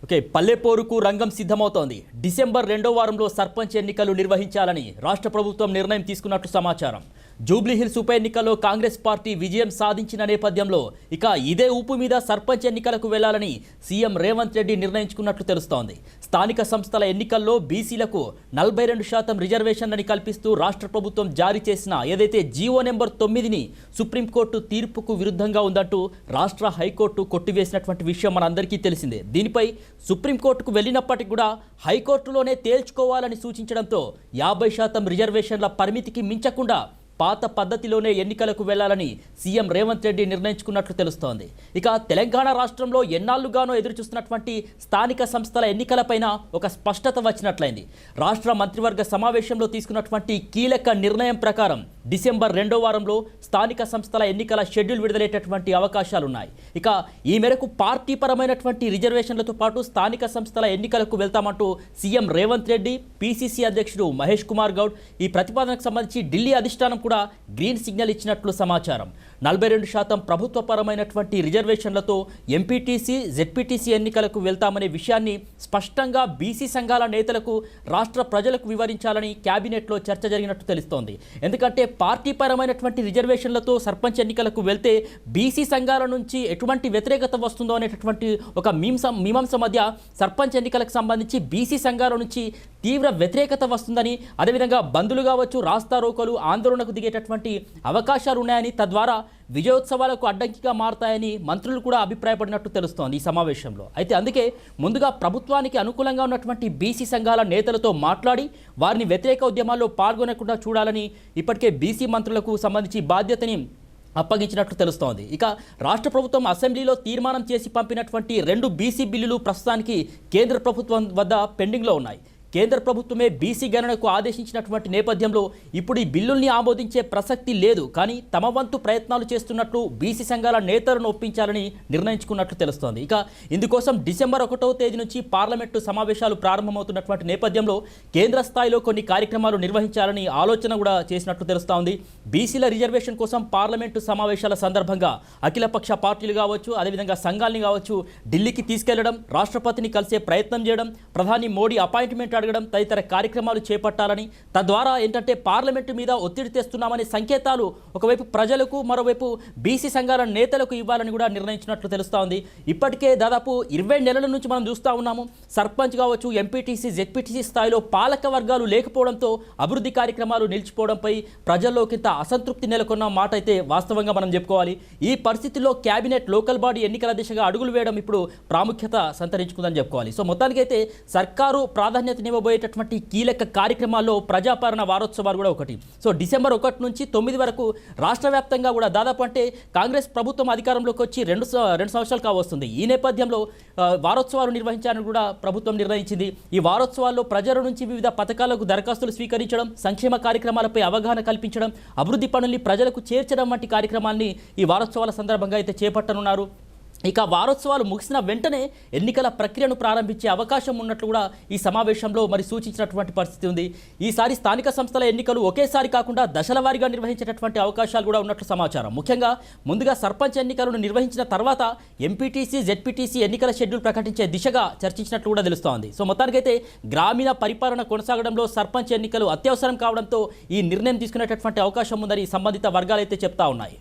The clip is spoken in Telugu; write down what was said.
ఓకే, పల్లెపోరుకు రంగం సిద్ధమవుతోంది. డిసెంబర్ 2వ వారంలో సర్పంచ్ ఎన్నికలు నిర్వహించాలని రాష్ట్ర ప్రభుత్వం నిర్ణయం తీసుకున్నట్టు సమాచారం. జూబ్లీహిల్స్ ఉప ఎన్నికల్లో కాంగ్రెస్ పార్టీ విజయం సాధించిన నేపథ్యంలో ఇక ఇదే ఊపు మీద సర్పంచ్ ఎన్నికలకు వెళ్లాలని సీఎం రేవంత్ రెడ్డి నిర్ణయించుకున్నట్లు తెలుస్తోంది. స్థానిక సంస్థల ఎన్నికల్లో బీసీలకు 42% రిజర్వేషన్లని కల్పిస్తూ రాష్ట్ర ప్రభుత్వం జారీ చేసిన ఏదైతే జీవో నెంబర్ 9ని సుప్రీంకోర్టు తీర్పుకు విరుద్ధంగా ఉందంటూ రాష్ట్ర హైకోర్టు కొట్టివేసినటువంటి విషయం మనందరికీ తెలిసిందే. దీనిపై సుప్రీంకోర్టుకు వెళ్ళినప్పటికీ కూడా హైకోర్టులోనే తేల్చుకోవాలని సూచించడంతో 50% రిజర్వేషన్ల పరిమితికి మించకుండా పాత పద్ధతిలోనే ఎన్నికలకు వెళ్లాలని సీఎం రేవంత్ రెడ్డి నిర్ణయించుకున్నట్లు తెలుస్తోంది. ఇక తెలంగాణ రాష్ట్రంలో ఎన్నాళ్లుగానో ఎదురుచూస్తున్నటువంటి స్థానిక సంస్థల ఎన్నికలపైన ఒక స్పష్టత వచ్చినట్లయింది. రాష్ట్ర మంత్రివర్గ సమావేశంలో తీసుకున్నటువంటి కీలక నిర్ణయం ప్రకారం డిసెంబర్ 2వ వారంలో స్థానిక సంస్థల ఎన్నికల షెడ్యూల్ విడుదలయ్యేటటువంటి అవకాశాలున్నాయి. ఇక ఈ మేరకు పార్టీ పరమైనటువంటి రిజర్వేషన్లతో పాటు స్థానిక సంస్థల ఎన్నికలకు వెళ్తామంటూ సీఎం రేవంత్ రెడ్డి, పీసీసీ అధ్యక్షుడు మహేష్ కుమార్ గౌడ్ ఈ ప్రతిపాదనకు సంబంధించి ఢిల్లీ అధిష్టానం కూడా గ్రీన్ సిగ్నల్ ఇచ్చినట్లు సమాచారం. 42% ప్రభుత్వపరమైనటువంటి రిజర్వేషన్లతో ఎంపీటీసీ, జెడ్పీటీసీ ఎన్నికలకు వెళ్తామనే విషయాన్ని స్పష్టంగా బీసీ సంఘాల నేతలకు, రాష్ట్ర ప్రజలకు వివరించాలని కేబినెట్లో చర్చ జరిగినట్టు తెలుస్తోంది. ఎందుకంటే పార్టీ పరమైనటువంటి రిజర్వేషన్లతో సర్పంచ్ ఎన్నికలకు వెళ్తే బీసీ సంఘాల నుంచి ఎటువంటి వ్యతిరేకత వస్తుందో అనేటటువంటి ఒక మీమాంస మధ్య సర్పంచ్ ఎన్నికలకు సంబంధించి బీసీ సంఘాల నుంచి తీవ్ర వ్యతిరేకత వస్తుందని, అదేవిధంగా బంధులు కావచ్చు, రాస్తా రోకోలు, ఆందోళనకు దిగేటటువంటి అవకాశాలు ఉన్నాయని, తద్వారా విజయోత్సవాలకు అడ్డంకిగా మారతాయని మంత్రులు కూడా అభిప్రాయపడినట్టు తెలుస్తోంది ఈ సమావేశంలో. అయితే అందుకే ముందుగా ప్రభుత్వానికి అనుకూలంగా ఉన్నటువంటి బీసీ సంఘాల నేతలతో మాట్లాడి వారిని వ్యతిరేక ఉద్యమాల్లో పాల్గొనకుండా చూడాలని ఇప్పటికే బీసీ మంత్రులకు సంబంధించి బాధ్యతని అప్పగించినట్లు తెలుస్తోంది. ఇక రాష్ట్ర ప్రభుత్వం అసెంబ్లీలో తీర్మానం చేసి పంపినటువంటి 2 బీసీ బిల్లులు ప్రస్తుతానికి కేంద్ర ప్రభుత్వం వద్ద పెండింగ్లో ఉన్నాయి. కేంద్ర ప్రభుత్వమే బీసీ గణనకు ఆదేశించినటువంటి నేపథ్యంలో ఇప్పుడు ఈ బిల్లుల్ని ఆమోదించే ప్రసక్తి లేదు. కానీ తమ వంతు ప్రయత్నాలు చేస్తున్నట్లు బీసీ సంఘాల నేతలను ఒప్పించాలని నిర్ణయించుకున్నట్లు తెలుస్తోంది. ఇక ఇందుకోసం డిసెంబర్ 1వ తేదీ నుంచి పార్లమెంటు సమావేశాలు ప్రారంభమవుతున్నటువంటి నేపథ్యంలో కేంద్ర స్థాయిలో కొన్ని కార్యక్రమాలు నిర్వహించాలని ఆలోచన కూడా చేసినట్లు తెలుస్తోంది. బీసీల రిజర్వేషన్ కోసం పార్లమెంటు సమావేశాల సందర్భంగా అఖిలపక్ష పార్టీలు కావచ్చు, అదేవిధంగా సంఘాలని కావచ్చు ఢిల్లీకి తీసుకెళ్లడం, రాష్ట్రపతిని కలిసే ప్రయత్నం చేయడం, ప్రధాని మోడీ అపాయింట్మెంట్ అడగడం తదితర కార్యక్రమాలు చేపట్టాలని, తద్వారా ఏంటంటే పార్లమెంటు మీద ఒత్తిడి తెస్తున్నామనే సంకేతాలు ఒకవైపు ప్రజలకు, మరోవైపు బీసీ సంఘాల నేతలకు ఇవ్వాలని కూడా నిర్ణయించినట్లు తెలుస్తోంది. ఇప్పటికే దాదాపు 20 నెలల నుంచి మనం చూస్తూ ఉన్నాము. సర్పంచ్ కావచ్చు, ఎంపీటీసీ, జెడ్పీటీసీ స్థాయిలో పాలక వర్గాలు లేకపోవడంతో అభివృద్ధి కార్యక్రమాలు నిలిచిపోవడంపై ప్రజల్లో కింద అసంతృప్తి నెలకొన్న మాట అయితే వాస్తవంగా మనం చెప్పుకోవాలి. ఈ పరిస్థితుల్లో కేబినెట్ లోకల్ బాడీ ఎన్నికల దిశగా అడుగులు వేయడం ఇప్పుడు ప్రాముఖ్యత సంతరించుకుందని చెప్పుకోవాలి. సో మొత్తానికైతే సర్కారు ప్రాధాన్యత ఇవ్వబోయేటటువంటి కీలక కార్యక్రమాల్లో ప్రజాపాలన వారోత్సవాలు కూడా ఒకటి. సో డిసెంబర్ 1 నుంచి 9 వరకు రాష్ట్ర వ్యాప్తంగా కూడా దాదాపు అంటే కాంగ్రెస్ ప్రభుత్వం అధికారంలోకి వచ్చి 2 సంవత్సరాలు కావస్తుంది. ఈ నేపథ్యంలో వారోత్సవాలు నిర్వహించాలని కూడా ప్రభుత్వం నిర్ణయించింది. ఈ వారోత్సవాల్లో ప్రజల నుంచి వివిధ పథకాలకు దరఖాస్తులు స్వీకరించడం, సంక్షేమ కార్యక్రమాలపై అవగాహన కల్పించడం, అభివృద్ధి పనుల్ని ప్రజలకు చేర్చడం వంటి కార్యక్రమాన్ని ఈ వారోత్సవాల సందర్భంగా అయితే చేపట్టనున్నారు. ఇక వారోత్సవాలు ముగిసిన వెంటనే ఎన్నికల ప్రక్రియను ప్రారంభించే అవకాశం ఉన్నట్లు కూడా ఈ సమావేశంలో మరి సూచించినటువంటి పరిస్థితి ఉంది. ఈసారి స్థానిక సంస్థల ఎన్నికలు ఒకేసారి కాకుండా దశల వారీగా నిర్వహించేటటువంటి అవకాశాలు కూడా ఉన్నట్లు సమాచారం. ముఖ్యంగా ముందుగా సర్పంచ్ ఎన్నికలను నిర్వహించిన తర్వాత ఎంపీటీసీ, జెడ్పీటీసీ ఎన్నికల షెడ్యూల్ ప్రకటించే దిశగా చర్చించినట్లు కూడా తెలుస్తోంది. సో మొత్తానికైతే గ్రామీణ పరిపాలన కొనసాగడంలో సర్పంచ్ ఎన్నికలు అత్యవసరం కావడంతో ఈ నిర్ణయం తీసుకునేటటువంటి అవకాశం ఉందని సంబంధిత వర్గాలు అయితే చెప్తా ఉన్నాయి.